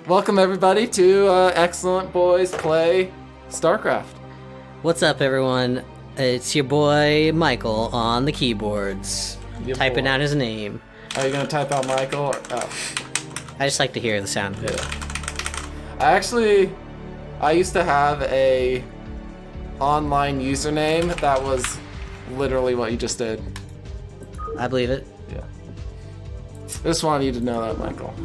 Welcome everybody to Excellent Boys Play Starcraft. What's up, everyone? It's your boy Michael on the keyboards, typing out his name. Are you gonna type out Michael? Or, I just like to hear the sound of it. I used to have a online username that was literally what you just did. I believe it. Yeah. Just wanted you to know that, Michael.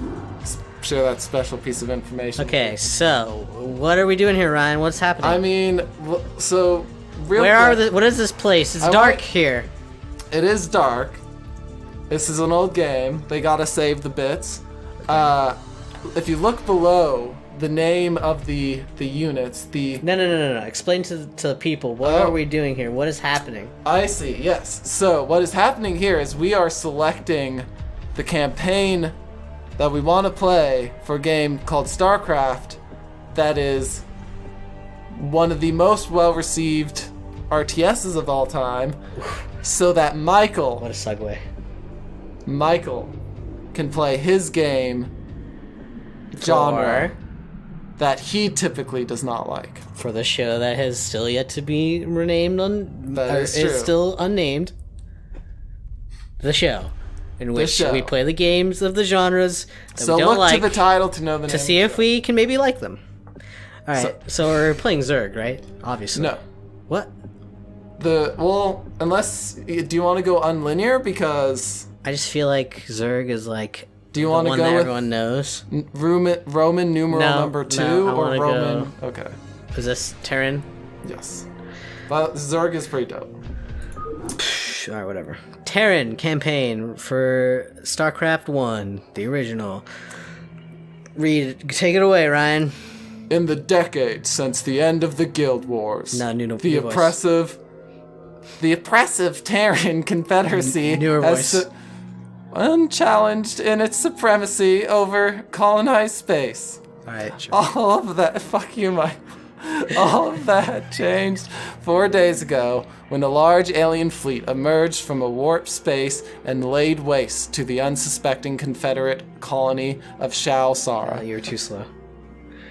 Share that special piece of information. Okay, so what are we doing here, Ryan? What's happening? I mean, so real what is this place? It's dark here. It is dark. This is an old game. They gotta save the bits. If you look below the name of the units, No. Explain to the people, what are we doing here? What is happening? I see, yes. So what is happening here is we are selecting the campaign that we want to play for a game called Starcraft that is one of the most well-received RTSs of all time, so that Michael... What a segue. Michael can play his game genre that he typically does not like. For the show that has still yet to be renamed, That is true. is still unnamed. The show. In which we play the games of the genres that we don't like. So look to the title to know the name. To see if we can maybe like them. Alright, so we're playing Zerg, right? Obviously. No. What? Unless... Do you want to go unlinear? Because... I just feel like Zerg is like... Do you want to one go that with everyone knows? Roman numeral number 2 or Roman... Go... Okay. Is this Terran? Yes. But Zerg is pretty dope. Alright, whatever. Terran campaign for StarCraft 1, the original. Take it away, Ryan. In the decades since the end of the Guild Wars, the oppressive Terran Confederacy has unchallenged in its supremacy over colonized space. Alright, sure. All of that, fuck you, Mike. All of that changed 4 days ago when a large alien fleet emerged from a warp space and laid waste to the unsuspecting Confederate colony of Shao Sara. You were too slow.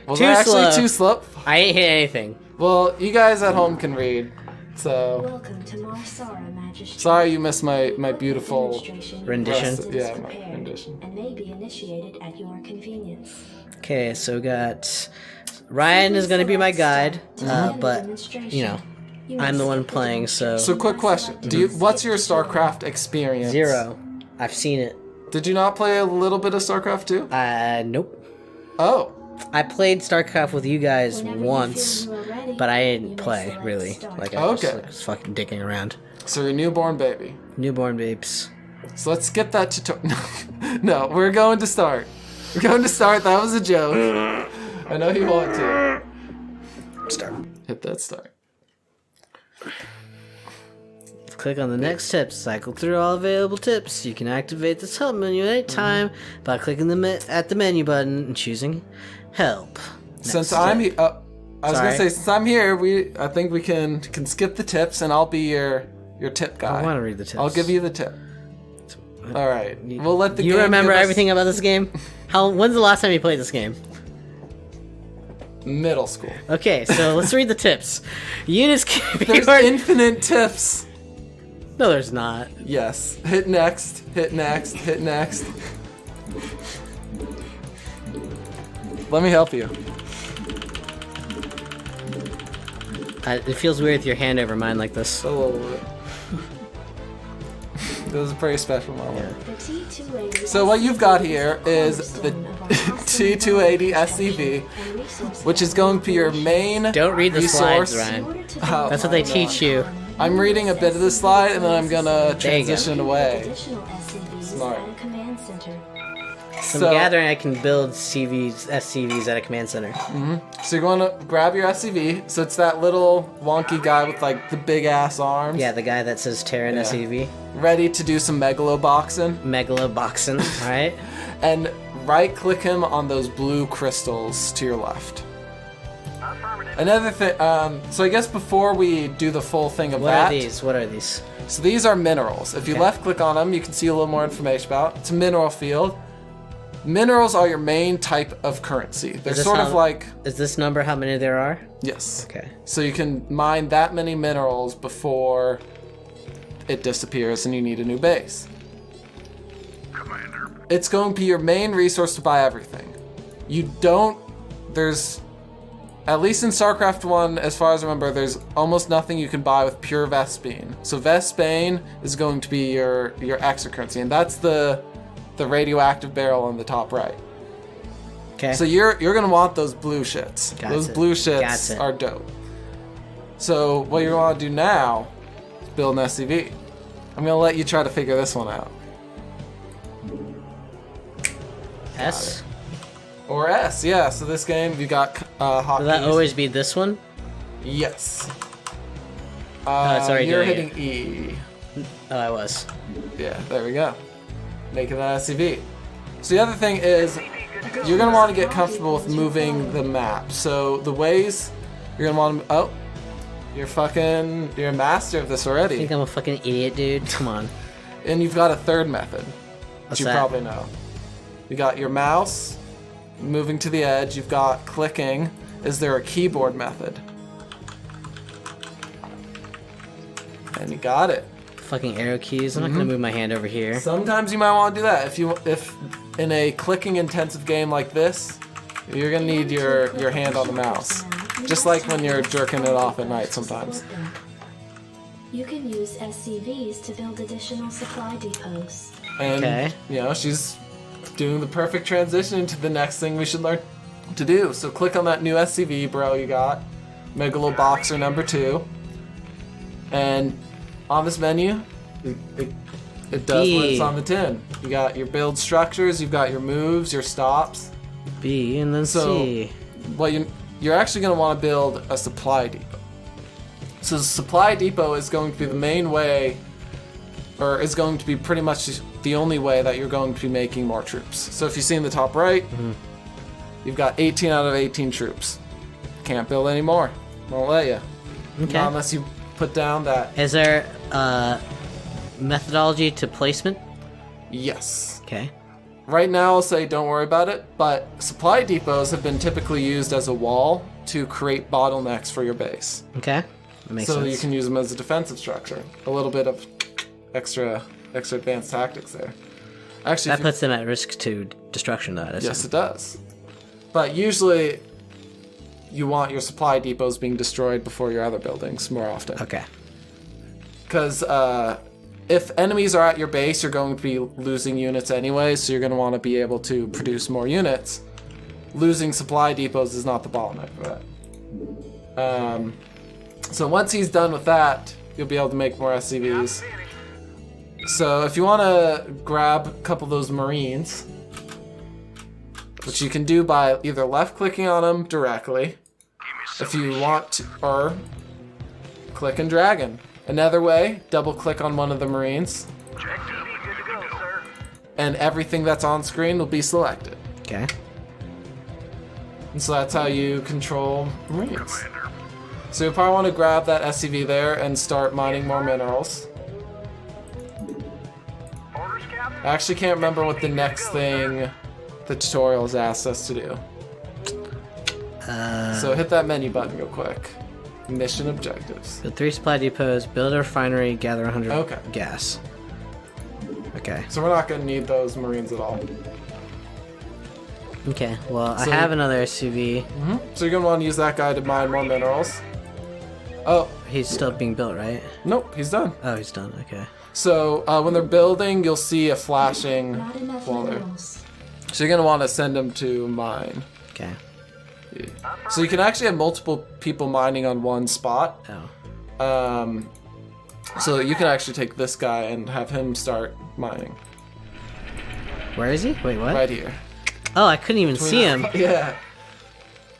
Was I actually too slow? I ain't hit anything. Well, you guys at home can read, so... Welcome to Marsara, Majesty. Sorry you missed my beautiful... rendition? Yeah, my rendition. And may be initiated at your convenience. Okay, so we got... Ryan is going to be my guide, but, you know, I'm the one playing, so... So, quick question. What's your StarCraft experience? 0. I've seen it. Did you not play a little bit of StarCraft 2? Nope. Oh. I played StarCraft with you guys once, but I didn't play, really. Like, I was fucking dicking around. So you're a newborn baby. Newborn babes. So let's get that tutorial. No, we're going to start. We're going to start. That was a joke. I know you want to. Start. Hit that start. Click on the next tip. Cycle through all available tips. You can activate this help menu anytime by clicking at the menu button and choosing help. Since I'm here, since I'm here, I think we can skip the tips, and I'll be your tip guy. I want to read the tips. I'll give you the tip. All right. We'll let the game. You remember everything about this game? When's the last time you played this game? Middle school. Okay, so let's read the tips. Units can be There's infinite tips. No, there's not. Yes. Hit next. Hit next. Hit next. Let me help you. It feels weird with your hand over mine like this. A little bit. It was a pretty special moment. Yeah. So what you've got here is the T280 SCV, which is going to be your main Don't read the resource. slides, Ryan. Oh, That's what they teach you. I'm reading a bit of the slide, and then I'm gonna transition away. Smart. So I'm gathering I can build SCVs at a command center. So you're going to grab your SCV. So it's that little wonky guy with like the big ass arms. Yeah, the guy that says Terran SCV. Ready to do some megaloboxing. Megaloboxing, alright? And right click him on those blue crystals to your left. Another thing, so I guess before we do the full thing of What are these? So these are minerals. If you left click on them, you can see a little more information about it. It's a mineral field. Minerals are your main type of currency. They're this sort of how- like... Is this number how many there are? Yes. Okay. So you can mine that many minerals before it disappears and you need a new base. Commander. It's going to be your main resource to buy everything. You don't... There's... At least in StarCraft 1, as far as I remember, there's almost nothing you can buy with pure Vespene. So Vespene is going to be your extra currency, and that's the radioactive barrel on the top right. Okay. So you're gonna want those blue shits. Gotcha. Those blue shits Gotcha. are dope. So what you're gonna want to do now is build an SCV. I'm gonna let you try to figure this one out. S. Or S, yeah. So this game you got hotkeys. Will that always be this one? Yes. it's already you're doing hitting E. Oh, I was. Yeah, there we go. Making that SCV. So the other thing is, you're gonna want to get comfortable with moving the map. So the ways you're gonna want to. Oh, you're a master of this I already. think I'm a fucking idiot, dude. Come on. And you've got a third method, What's which you that? probably know. You got your mouse moving to the edge. You've got clicking. Is there a keyboard method? And you got it. Fucking arrow keys. I'm not gonna move my hand over here. Sometimes you might want to do that. If in a clicking intensive game like this, you're gonna need your hand on the mouse. Just like when you're jerking it off at night sometimes. You can use SCVs to build additional supply depots. And Okay. you know, she's doing the perfect transition into the next thing we should learn to do. So click on that new SCV, bro, you got. Megalo Boxer number 2. And on this menu, it does what it's on the tin. You got your build structures, you've got your moves, your stops. B and then So- C. Well, you're actually going to want to build a supply depot. So the supply depot is going to be the main way, or is going to be pretty much the only way that you're going to be making more troops. So if you see in the top right, you've got 18 out of 18 troops. Can't build any more. Won't let you. Okay. Not unless you put down that Is there methodology to placement? yes. Okay. Right now, I'll say don't worry about it, but supply depots have been typically used as a wall to create bottlenecks for your base. Okay. That makes So sense. you can use them as a defensive structure. A little bit of extra advanced tactics there. Actually, That puts them at risk to destruction, though. I yes, assume. it does. But usually, you want your supply depots being destroyed before your other buildings more often. Okay. Because if enemies are at your base, you're going to be losing units anyway, so you're going to want to be able to produce more units. Losing supply depots is not the bottleneck for that. So once he's done with that, you'll be able to make more SCVs. So if you want to grab a couple of those Marines, which you can do by either left-clicking on them directly, if you want to, or click and dragon. Another way, double-click on one of the Marines, and everything that's on screen will be selected. Okay. And so that's how you control Marines. So you'll probably want to grab that SCV there and start mining more minerals. I actually can't remember what the next thing the tutorial has asked us to do. So hit that menu button real quick. Mission objectives. Build 3 supply depots, build a refinery, gather 100 Okay. gas. Okay. So we're not going to need those Marines at all. Okay. Well, So- I have another SUV. So you're going to want to use that guy to mine more minerals. Oh, He's still being built, right? nope, he's done. Oh, he's done. Okay. So when they're building, you'll see a flashing Not enough while they're... minerals. So you're going to want to send them to mine. Okay. So you can actually have multiple people mining on one spot. Oh. So you can actually take this guy and have him start mining Where is he? Wait, what? right here. Oh, I couldn't even see him. Yeah.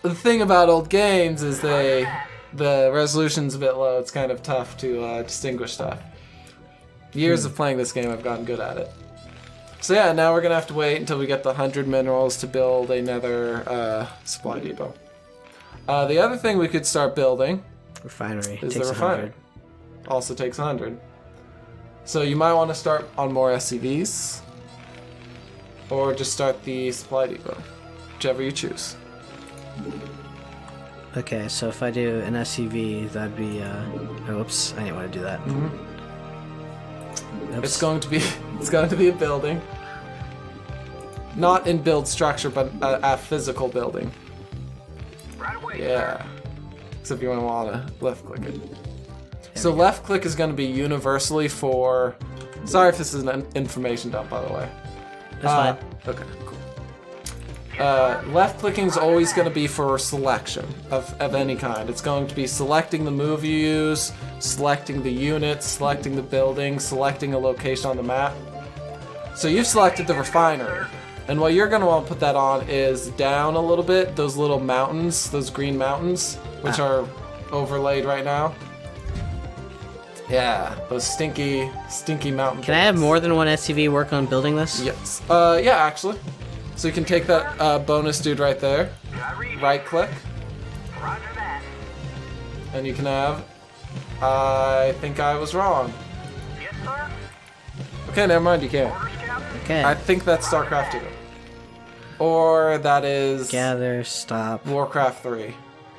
The thing about old games is the resolution's a bit low. It's kind of tough to distinguish stuff. Years of playing this game, I've gotten good at it. So yeah, now we're gonna have to wait until we get the 100 minerals to build another supply depot. The other thing we could start building Refinery. is Takes the refinery. 100. Also takes 100. So you might want to start on more SCVs. or just start the supply depot, whichever you choose. Okay, so if I do an SUV, that'd be oh, oops, I didn't want to do that. Oops. It's going to be a building, not in build structure, but a physical building. Right away. Yeah. Except you want to left click it. So left click is going to be universally for. Sorry if this is an information dump, by the way. That's fine. Okay, cool. Left clicking is always going to be for selection of any kind. It's going to be selecting the move you use, selecting the units, selecting the building, selecting a location on the map. So you've selected the refinery. And what you're going to want to put that on is down a little bit, those little mountains, those green mountains, which are overlaid right now. Yeah, those stinky mountain Can I have more than one SUV work on building this? Yes. Yeah, actually. So you can take that bonus dude right there, right click, Roger that. and you can have. I think I was wrong. Yes, sir. Okay, never mind. You can't. Orders, Captain. Okay. I think that's Starcraft 2, or that is Gather, stop. Warcraft 3.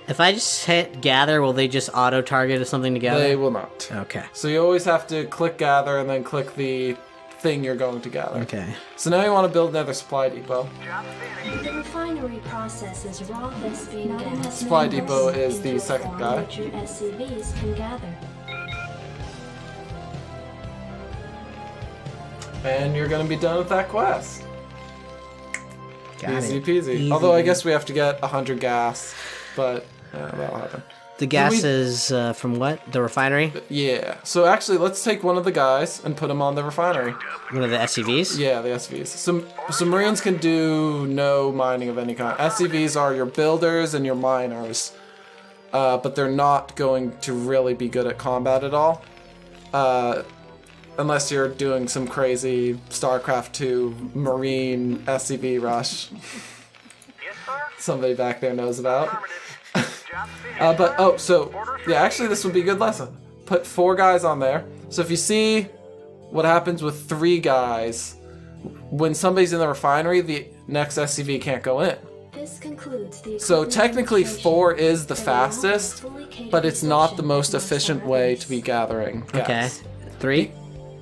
If I just hit gather, will they just auto target something together? They will not. Okay. So you always have to click gather and then click the thing you're going to gather. Okay. So now you want to build another supply depot. Job finished. The refinery processes raw Vespine gas. Supply depot is the second guy. Which your SCVs can gather. And you're going to be done with that quest. Got Easy it. peasy. Easy. Although I guess we have to get 100 gas, but that'll happen. The gas is from what? The refinery? Yeah. So actually, let's take one of the guys and put him on the refinery. One of the SUVs? Yeah, the SCVs. Some Marines can do no mining of any kind. SCVs are your builders and your miners, but they're not going to really be good at combat at all, unless you're doing some crazy StarCraft 2 Marine SCV rush. Yes, sir. Somebody back there knows about. Affirmative. Job finished. So yeah, actually this would be a good lesson. Put 4 guys on there. So if you see what happens with 3 guys, when somebody's in the refinery, the next SCV can't go in. This concludes the So equipment technically demonstration. 4 is the There will now be fastest, fully capable but it's not the section most of efficient our way base. to be gathering Okay. gas. 3?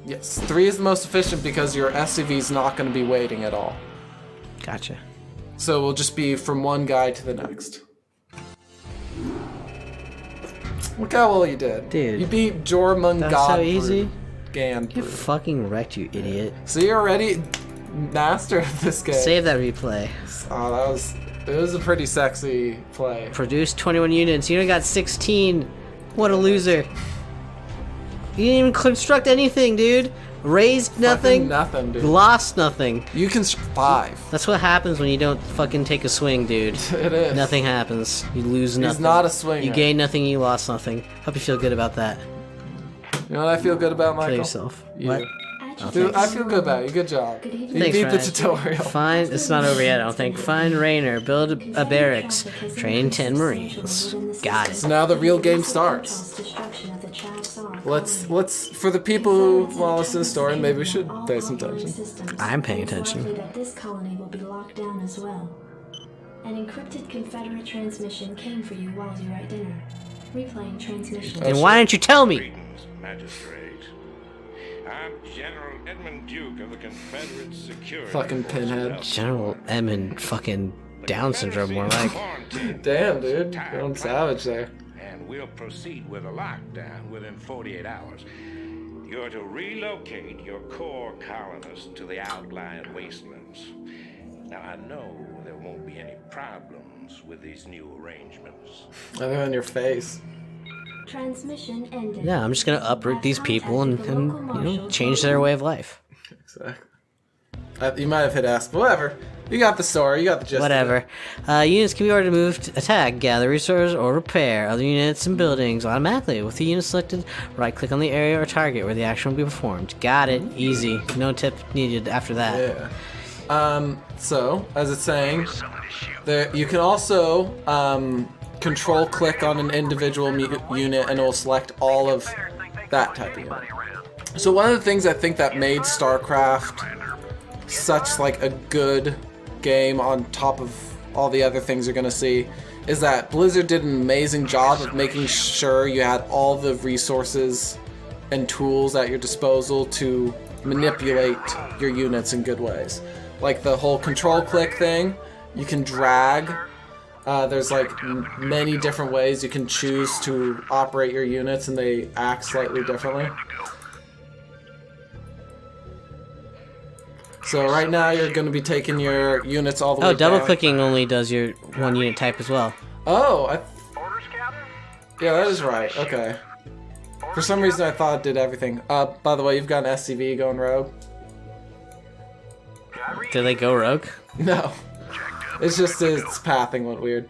Yes, 3 is the most efficient because your SCV's not going to be waiting at all. Gotcha. So it will just be from one guy to the next. Look how well you did. Dude. You beat Jormungandr. That's so easy. Gand. You fucking wrecked, you idiot. So you're already master of this game. Save that replay. Oh, it was a pretty sexy play. Produce 21 units. You only got 16. What a loser. You didn't even construct anything, dude. Raised nothing. Fucking nothing, dude. Lost nothing. You can 5. That's what happens when you don't fucking take a swing, dude. It is. Nothing happens. You lose nothing. He's not a swinger. You gain nothing, you lost nothing. Hope you feel good about that. You know what I feel good about, Michael? Kill yourself. You. What? Dude, I feel good about you. Good job. Good You evening. Thanks, beat the Ryan. tutorial. Find. It's not over yet, I don't think. Find Rainer. Build a barracks. Train 10 Marines. Got So it. now the real game starts. Let's for the people who want to listen to the story, maybe we should pay some attention. I'm paying attention. That this colony will be locked down as well. An encrypted Confederate transmission came for you while you were at dinner. Replaying transmission. And why didn't you tell me? Greetings, Magistrate. I'm General Edmund Duke of the Confederate Security Fucking Force. pinhead. General Emmon fucking Down syndrome, more like. Damn, dude. Going savage there. And we'll proceed with a lockdown within 48 hours. You're to relocate your core colonists to the outlying wastelands. Now, I know there won't be any problems with these new arrangements. Other than your face. Transmission ended. Yeah, I'm just gonna uproot these people and change their way of life. Exactly. You might have hit ask, but whatever. You got the story. You got the gist. of it. Whatever. Units can be ordered to move, to attack, gather resources, or repair other units and buildings automatically. With the unit selected, right-click on the area or target where the action will be performed. Got it. Easy. No tip needed after that. Yeah. So, as it's saying, there you can also control click on an individual unit and it will select all of that type of unit. So one of the things I think that made StarCraft such like a good game on top of all the other things you're gonna see is that Blizzard did an amazing job of making sure you had all the resources and tools at your disposal to manipulate your units in good ways. Like the whole control click thing, you can drag. There's like many different ways you can choose to operate your units and they act slightly differently. So right now you're going to be taking your units all the way Oh, down. double clicking only does your one unit type as well. Oh, Orders, Captain? yeah, that is right. Okay. For some reason I thought it did everything. By the way, you've got an SCV going rogue. I read. Did they go rogue? No. It's just its pathing went weird.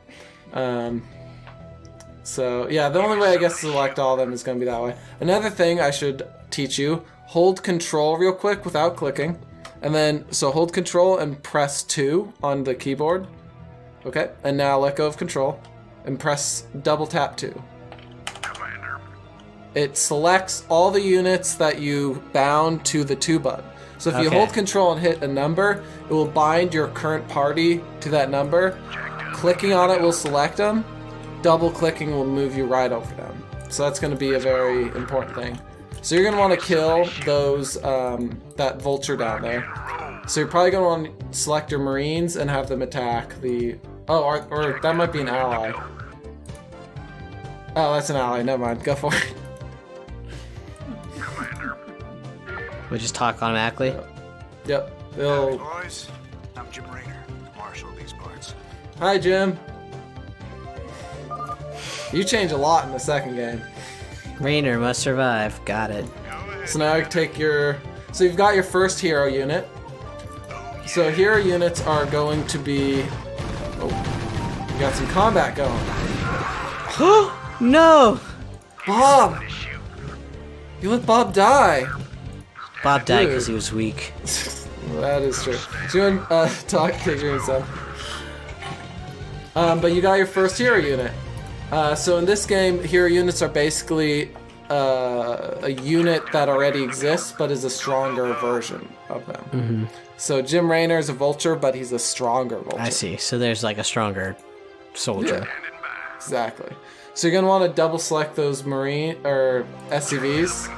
So, yeah, the only way I guess to select all of them is going to be that way. Another thing I should teach you, hold control real quick without clicking. And then, so hold control and press 2 on the keyboard. Okay, and now let go of control and press double tap 2. Commander. It selects all the units that you bound to the 2 button. So if you Okay. hold control and hit a number, it will bind your current party to that number. Clicking on it will select them. Double clicking will move you right over them. So that's going to be a very important thing. So you're going to want to kill those, that vulture down there. So you're probably going to want to select your Marines and have them attack the... Oh, or that might be an ally. Oh, that's an ally. Never mind. Go for it. Commander. We just talk automatically. Yep. They'll... Boys, I'm Jim Raynor, Marshal of these parts. Hi, Jim. You change a lot in the second game. Rainer must survive. Got it. So now you take your... So you've got your first hero unit. So hero units are going to be... Oh, you got some combat going. No! Bob! You let Bob die. Bob died Dude. because he was weak. That is true. So you want to talk to your son. But you got your first hero unit. So in this game, hero units are basically a unit that already exists, but is a stronger version of them. Mm-hmm. So Jim Raynor is a vulture, but he's a stronger vulture. I see. So there's like a stronger soldier. Yeah, exactly. So you're gonna want to double select those marine or SCVs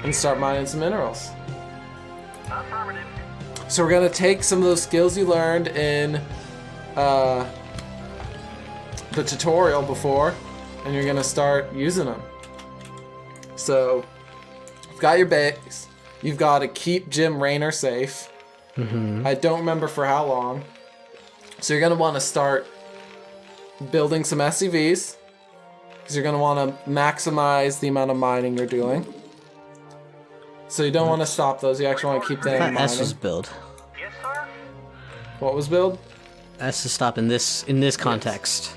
and start mining some minerals. Affirmative. So we're gonna take some of those skills you learned in the tutorial before, and you're gonna start using them. So you've got your base. You've got to keep Jim Raynor safe. Mm-hmm. I don't remember for how long. So you're gonna want to start building some SCVs because you're gonna want to maximize the amount of mining you're doing. So you don't want to stop those. You actually want to keep I them thought mining. S was build. Yes, sir. What was build? S is stop in this context.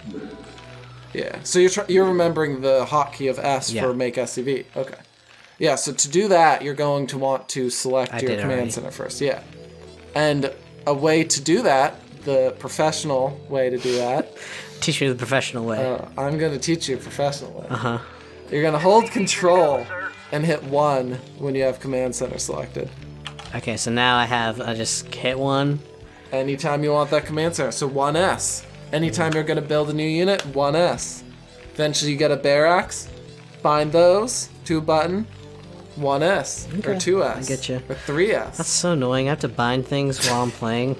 Yeah. So you're remembering the hotkey of S Yeah. for make SCV. Okay. Yeah. So to do that, you're going to want to select I your did command already. center first. Yeah. And a way to do that, the professional way to do that, Teach me the professional way. I'm going to teach you a professional way. Uh-huh. You're going to hold control and hit 1 when you have command center selected. Okay, so now I just hit 1. Anytime you want that command center. So 1S. Anytime you're going to build a new unit, 1S. Eventually you get a barracks. Bind those to a button. 1S. Or Okay, 2S. I get you. Or 3S. That's so annoying. I have to bind things while I'm playing.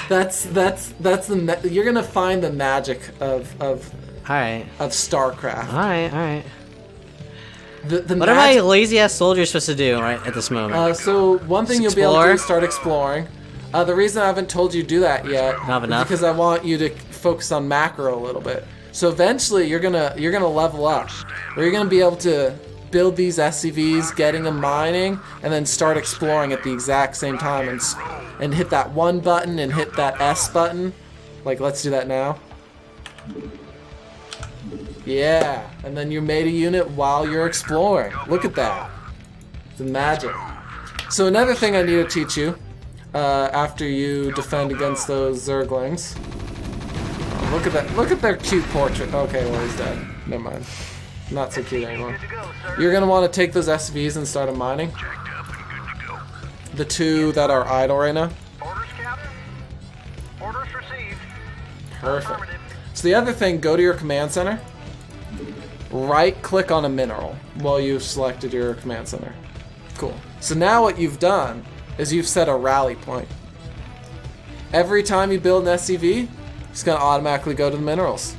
That's you're going to find the magic of Alright. StarCraft. Alright. The What are my magic- lazy ass soldiers supposed to do right at this moment? So one thing you'll be able to do Explore? is start exploring. The reason I haven't told you to do that yet Not is enough? because I want you to focus on macro a little bit. So eventually you're gonna level up, where you're gonna be able to build these SCVs, getting them mining, and then start exploring at the exact same time and hit that 1 button and hit that S button. Like let's do that now. Yeah, and then you made a unit while you're exploring. Look at that. The magic. So another thing I need to teach you after you defend against those Zerglings. Oh, look at that. Look at their cute portrait. Okay, well he's dead. Never mind. Not so cute anymore. Good to go, sir. You're going to want to take those SCVs and start them mining. The two that are idle right now. Orders, Captain. Orders received. Perfect. Affirmative. So the other thing, go to your command center. Right-click on a mineral while you've selected your command center. Cool. So now what you've done is you've set a rally point. Every time you build an SCV, it's going to automatically go to the minerals.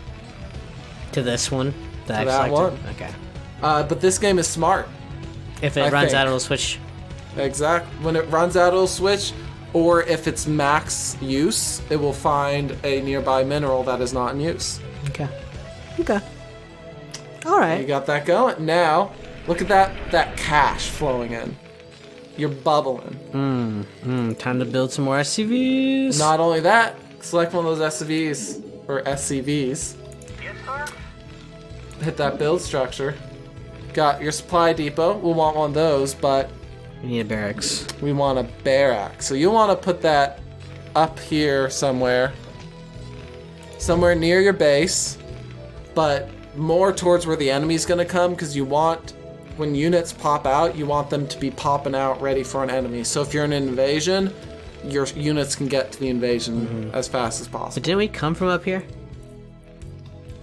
To this one? That To I that selected? one. Okay. But this game is smart. If it I runs think. out, it'll switch. Exactly. When it runs out, it'll switch. Or if it's max use, it will find a nearby mineral that is not in use. Okay. Okay. All You right. got that going. Now, look at that cash flowing in. You're bubbling. Time to build some more SCVs. Not only that, select one of those SCVs or SCVs. Yes, sir. Hit that build structure. Got your supply depot. We'll want one of those, but We need a barracks. we want a barrack. So you want to put that up here somewhere. Somewhere near your base, but more towards where the enemy's going to come, because you want, when units pop out, you want them to be popping out ready for an enemy. So if you're in an invasion, your units can get to the invasion as fast as But possible. didn't we come from up here?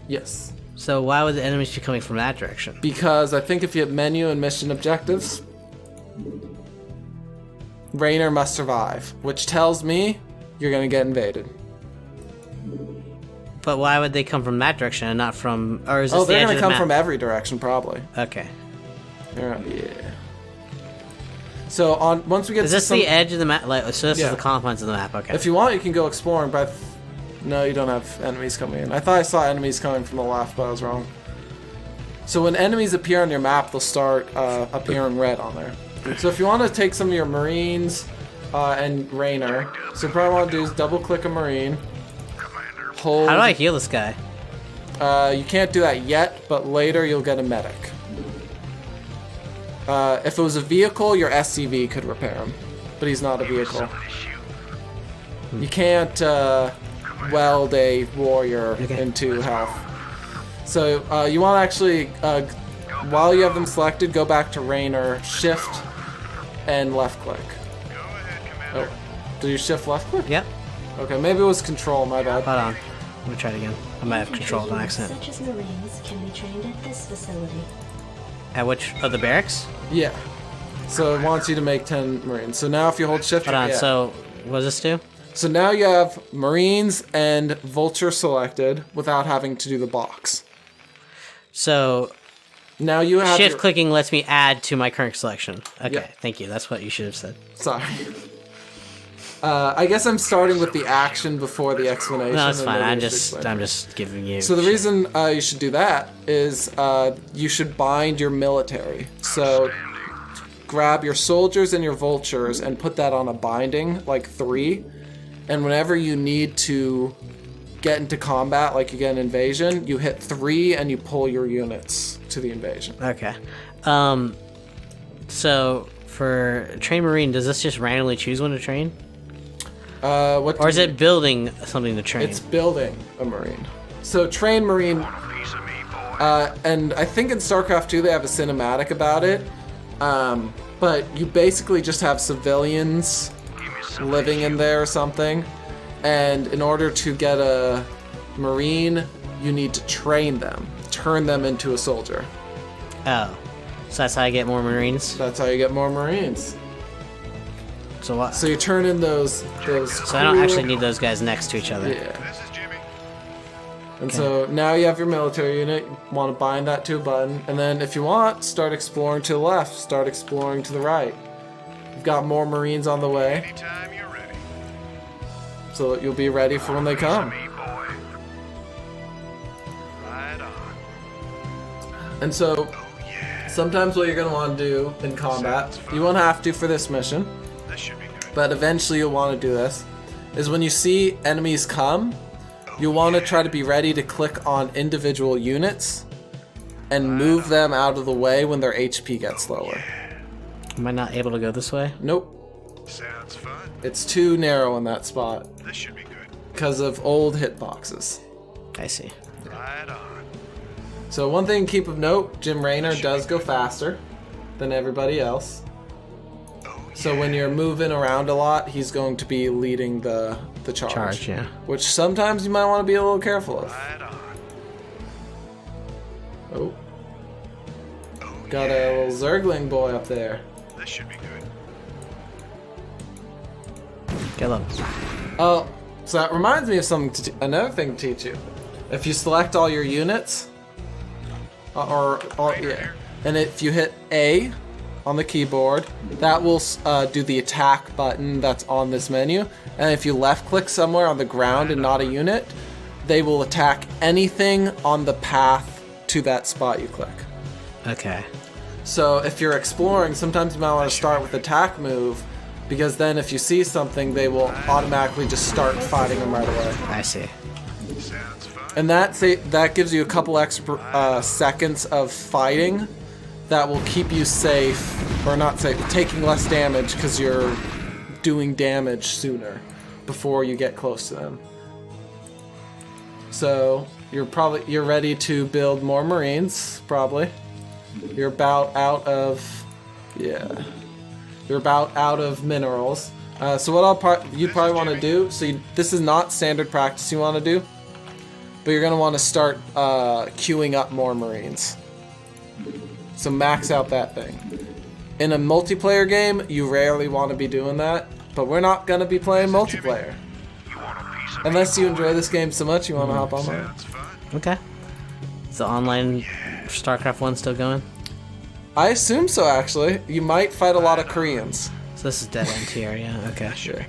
Yes. So why would the enemies be coming from that direction? Because I think if you hit menu and mission objectives, Rainer must survive, which tells me you're going to get invaded. But why would they come from that direction and not from... Or is this Oh, the they're edge going of to the come map? from every direction, probably. Okay. Yeah. So once we get Is to this some, the edge of the map? Like, so this Yeah. is the confines of the map. Okay. if you want, you can go exploring, but no, you don't have enemies coming in. I thought I saw enemies coming from the left, but I was wrong. So when enemies appear on your map, they'll start appearing red on there. So if you want to take some of your Marines and Rainer, so you probably want to do is double click a Marine. Hold. How do I heal this guy? You can't do that yet, but later you'll get a medic. If it was a vehicle, your SCV could repair him, but he's not a vehicle. You can't weld a warrior Okay. into health. So you want to actually, while you have them selected, go back to Rainer, shift, and left click. Oh, do you shift left click? Yep. Okay, maybe it was control, my bad. Hold on. Let me try it again. I might have controlled an accident. Such as Marines can be trained at this facility. At which? Oh, the barracks? Yeah. So it wants you to make 10 Marines. So now if you hold shift, Hold on. yeah. So, what does this do? So now you have Marines and Vulture selected without having to do the box. So, Now you have shift your- clicking lets me add to my current selection. Okay, Yeah. thank you. That's what you should have said. Sorry. I guess I'm starting with the action before the explanation. No, it's and fine. then I'm you should just, explain. I'm just giving you. So the shit. reason you should do that is you should bind your military. So grab your soldiers and your vultures and put that on a binding, like 3. And whenever you need to get into combat, like you get an invasion, you hit 3 and you pull your units to the invasion. Okay. So for train marine, does this just randomly choose when to train, What or is it building something to train? It's building a marine. So train marine, and I think in Starcraft 2 they have a cinematic about it. But you basically just have civilians living in there or something, and in order to get a marine, you need to train them, turn them into a soldier. Oh, so that's how I get more marines. That's how you get more marines. So what? So you turn in those. So I don't actually need those guys next to each other. Yeah. And so now you have your military unit. You want to bind that to a button, and then if you want, start exploring to the left. Start exploring to the right. You've got more Marines on the way, Anytime you're ready. so that you'll be ready for when they come. Me, boy. Right on. And so, sometimes what you're going to want to do in combat, you won't have to for this mission, This should be good. but eventually you'll want to do this, is when you see enemies come, you'll want to try to be ready to click on individual units and move them out of the way when their HP gets lower. Am I not able to go this way? Nope, Sounds fun. it's too narrow in that spot This should be good. because of old hitboxes. I see. Right on. So one thing to keep of note, Jim Raynor does go faster than everybody else. So when you're moving around a lot, he's going to be leading the charge. Charge, yeah. Which sometimes you might want to be a little careful of. Right on. Oh, Oh, got yeah. a little Zergling boy up there. This should be good. Get low. Oh, so that reminds me of something. Another thing to teach you. If you select all your units, yeah, and if you hit A on the keyboard, that will do the attack button that's on this menu. And if you left-click somewhere on the ground and not a unit, they will attack anything on the path to that spot you click. Okay. So if you're exploring, sometimes you might want to start with attack move, because then if you see something, they will automatically just start fighting them right away. I see. Sounds fun. And that gives you a couple extra seconds of fighting that will keep you safe, or not safe, taking less damage because you're doing damage sooner before you get close to them. So you're ready to build more Marines, probably. You're about out of minerals. So what you probably want to do. So this is not standard practice you want to do, but you're gonna want to start queuing up more Marines. So max out that thing. In a multiplayer game, you rarely want to be doing that, but we're not gonna be playing multiplayer. You want a piece of Unless me, you boy? enjoy this game so much you want to hop online. Sounds fun. Okay. Is the online StarCraft 1 still going? I assume so, actually. You might fight a lot of Koreans. So this is dead end here, yeah, okay. Yeah.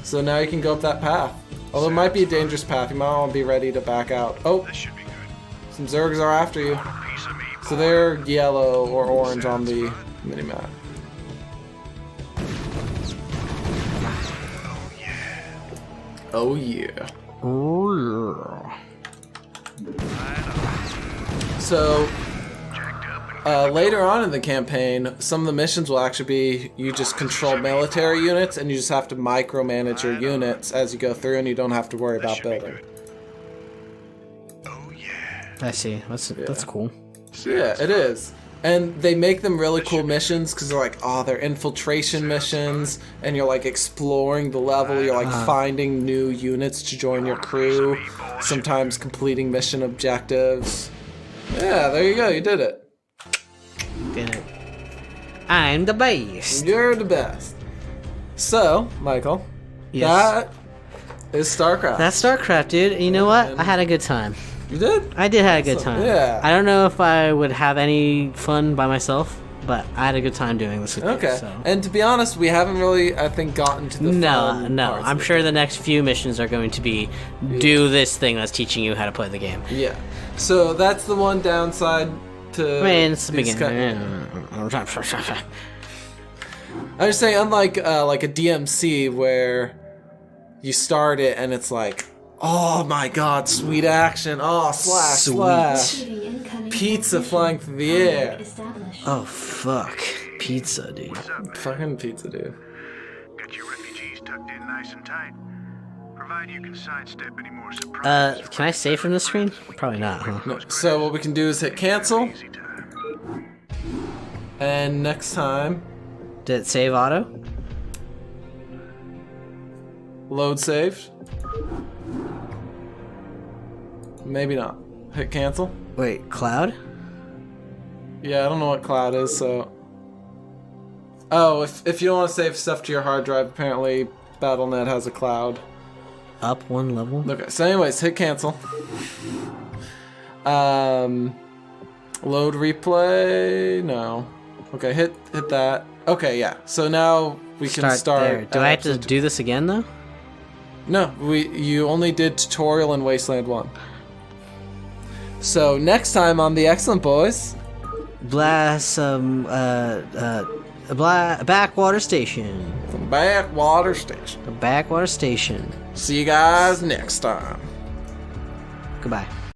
So now you can go up that path. Although it might be a dangerous path, you might want to be ready to back out. Oh, This should be good. some Zergs are after you. Want a piece of me, So boy? they're yellow or orange on the minimap. Oh yeah. So later on in the campaign, some of the missions will actually be you just control military units and you just have to micromanage your units as you go through, and you don't have to worry about should be building. good. Oh yeah. I see. That's cool. Yeah, it is. And they make them really cool missions because they're like, oh, they're infiltration missions, and you're like exploring the level, you're like finding new units to join your crew, sometimes completing mission objectives. Yeah, there you go, you did it. Did it. I'm the best. You're the best. So, Michael, Yes. that is StarCraft. That's StarCraft, dude. You know what? And- I had a good time. You did? I did have a good time. yeah. I don't know if I would have any fun by myself, but I had a good time doing this with you. Okay. So. And to be honest, we haven't really, I think, gotten to the No, fun no. parts I'm of it. sure the next few missions are going to be do this thing that's teaching you how to play the game. Yeah. So that's the one downside to. I mean, it's the these beginning. I'm just saying, unlike like a DMC where you start it and it's like, oh my god, sweet action, oh slash Sweet. slash, Achieving incoming pizza transmission. flying through the Contact air. established. Oh, fuck. Pizza, dude. What's up, man? Fucking pizza, dude. Got your refugees tucked in nice and tight. Provide you can sidestep any more surprises. Can I save from this screen? Probably not, huh? No, so what we can do is hit cancel, Easy time. and next time Did it save auto? load saved. Maybe not. Hit cancel. Wait, cloud? Yeah, I don't know what cloud is, so. Oh, if you don't want to save stuff to your hard drive, apparently BattleNet has a cloud. Up one level? Okay, so anyways, hit cancel. Load replay? No. Okay, hit that. Okay, yeah. So now we can start. there. Do I have to do this again, though? No, you only did tutorial in Wasteland 1. So next time on the Excellent Boys, Backwater Station. the Backwater Station. The Backwater Station. See you guys next time. Goodbye.